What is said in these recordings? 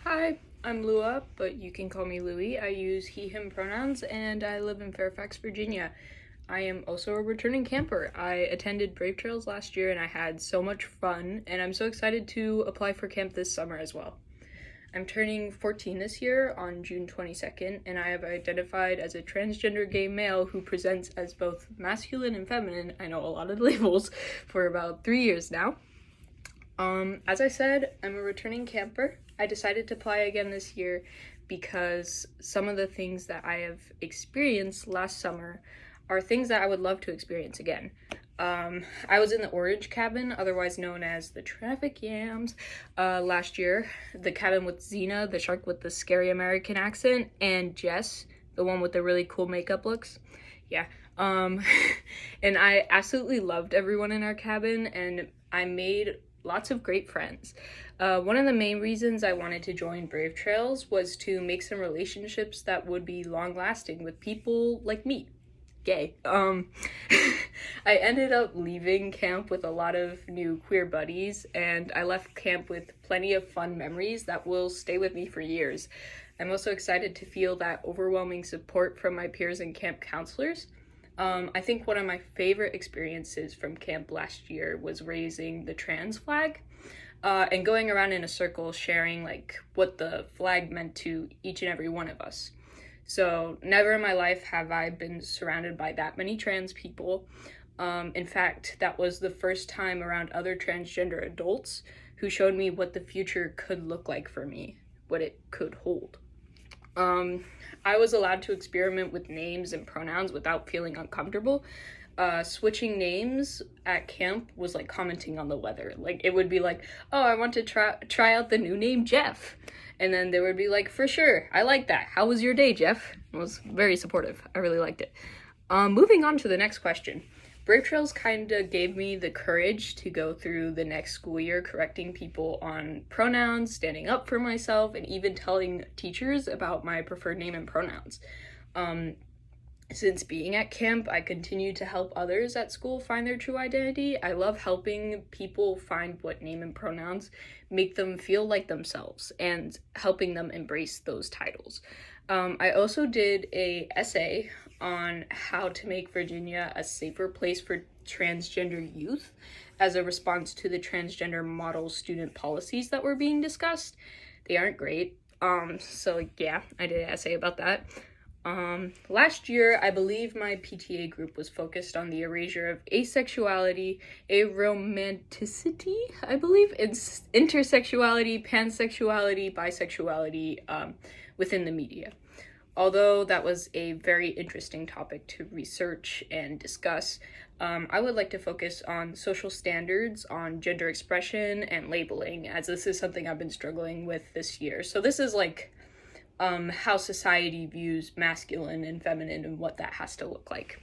Hi, I'm Lua, but you can call me Louie. I use he, him pronouns, and I live in Fairfax, Virginia. I am also a returning camper. I attended Brave Trails last year and I had so much fun, and I'm so excited to apply for camp this summer as well. I'm turning 14 this year on June 22nd, and I have identified as a transgender gay male who presents as both masculine and feminine. I know a lot of labels for about 3 years now. As I said, I'm a returning camper. I decided to apply again this year because some of the things that I have experienced last summer are things that I would love to experience again. I was in the Orange Cabin, otherwise known as the Traffic Yams, last year. The cabin with Xena, the shark with the scary American accent, and Jess, the one with the really cool makeup looks. Yeah. Um, and I absolutely loved everyone in our cabin, and I made lots of great friends. One of the main reasons I wanted to join Brave Trails was to make some relationships that would be long lasting with people like me. Gay. I ended up leaving camp with a lot of new queer buddies, and I left camp with plenty of fun memories that will stay with me for years. I'm also excited to feel that overwhelming support from my peers and camp counselors. I think one of my favorite experiences from camp last year was raising the trans flag, and going around in a circle sharing like what the flag meant to each and every one of us. So never in my life have I been surrounded by that many trans people. In fact, that was the first time around other transgender adults who showed me what the future could look like for me, what it could hold. Um, I was allowed to experiment with names and pronouns without feeling uncomfortable. Switching names at camp was like commenting on the weather. Like it would be like, "Oh, I want to try out the new name Jeff," and then there would be like, "For sure, I like that. How was your day, Jeff?" It was very supportive. I really liked it. Moving on to the next question. Brave Trails kind of gave me the courage to go through the next school year correcting people on pronouns, standing up for myself, and even telling teachers about my preferred name and pronouns. Um, since being at camp, I continue to help others at school find their true identity. I love helping people find what name and pronouns make them feel like themselves and helping them embrace those titles. I also did a essay on how to make Virginia a safer place for transgender youth as a response to the transgender model student policies that were being discussed. They aren't great. So yeah, I did an essay about that. Last year, I believe my PTA group was focused on the erasure of asexuality, aromanticity, I believe, intersexuality, pansexuality, bisexuality, within the media. Although that was a very interesting topic to research and discuss, I would like to focus on social standards, on gender expression, and labeling, as this is something I've been struggling with this year. So this is like how society views masculine and feminine and what that has to look like.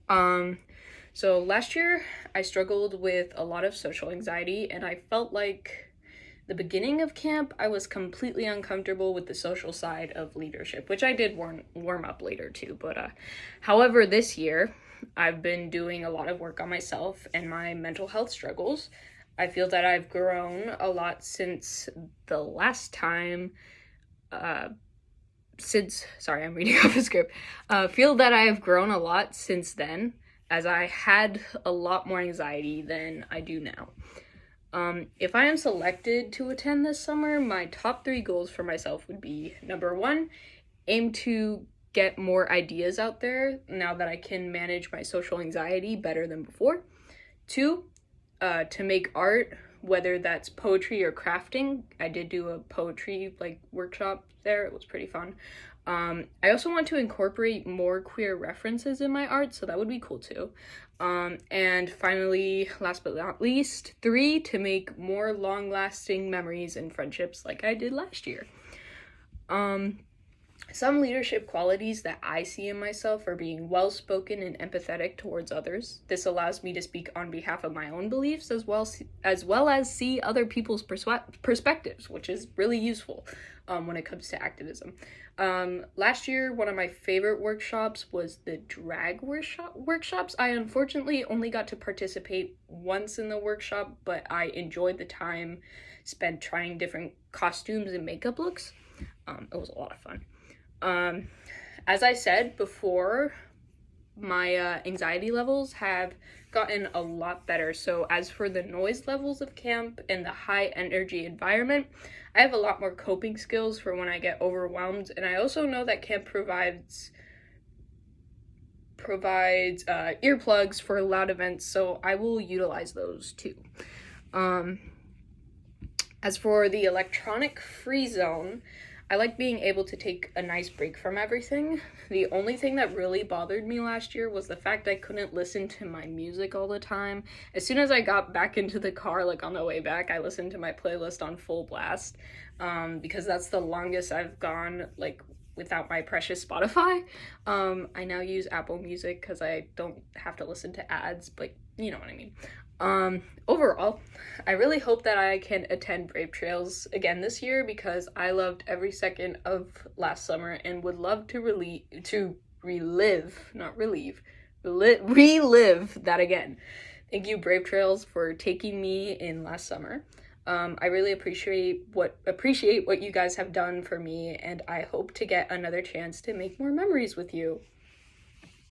So last year I struggled with a lot of social anxiety, and I felt like the beginning of camp I was completely uncomfortable with the social side of leadership, which I did warm up later too. But however, this year I've been doing a lot of work on myself and my mental health struggles. I feel that I've grown a lot since the last time I'm reading off a script. Feel that I have grown a lot since then, as I had a lot more anxiety than I do now. If I am selected to attend this summer, my top 3 goals for myself would be: number 1, aim to get more ideas out there now that I can manage my social anxiety better than before. 2, to make art, whether that's poetry or crafting. I did do a poetry workshop there. It was pretty fun. I also want to incorporate more queer references in my art, so that would be cool too. And finally, last but not least, 3, to make more long-lasting memories and friendships like I did last year. Some leadership qualities that I see in myself are being well-spoken and empathetic towards others. This allows me to speak on behalf of my own beliefs as well as see other people's perspectives, which is really useful when it comes to activism. Last year, one of my favorite workshops was the drag workshops. I unfortunately only got to participate once in the workshop, but I enjoyed the time spent trying different costumes and makeup looks. It was a lot of fun. As I said before, my anxiety levels have gotten a lot better. So as for the noise levels of camp and the high energy environment, I have a lot more coping skills for when I get overwhelmed. And I also know that camp provides earplugs for loud events, so I will utilize those too. As for the electronic free zone, I like being able to take a nice break from everything. The only thing that really bothered me last year was the fact I couldn't listen to my music all the time. As soon as I got back into the car, like on the way back, I listened to my playlist on full blast, because that's the longest I've gone, like, without my precious Spotify. I now use Apple Music because I don't have to listen to ads, but you know what I mean. Overall, I really hope that I can attend Brave Trails again this year because I loved every second of last summer and would love to relive that again. Thank you, Brave Trails, for taking me in last summer. I really appreciate what you guys have done for me, and I hope to get another chance to make more memories with you.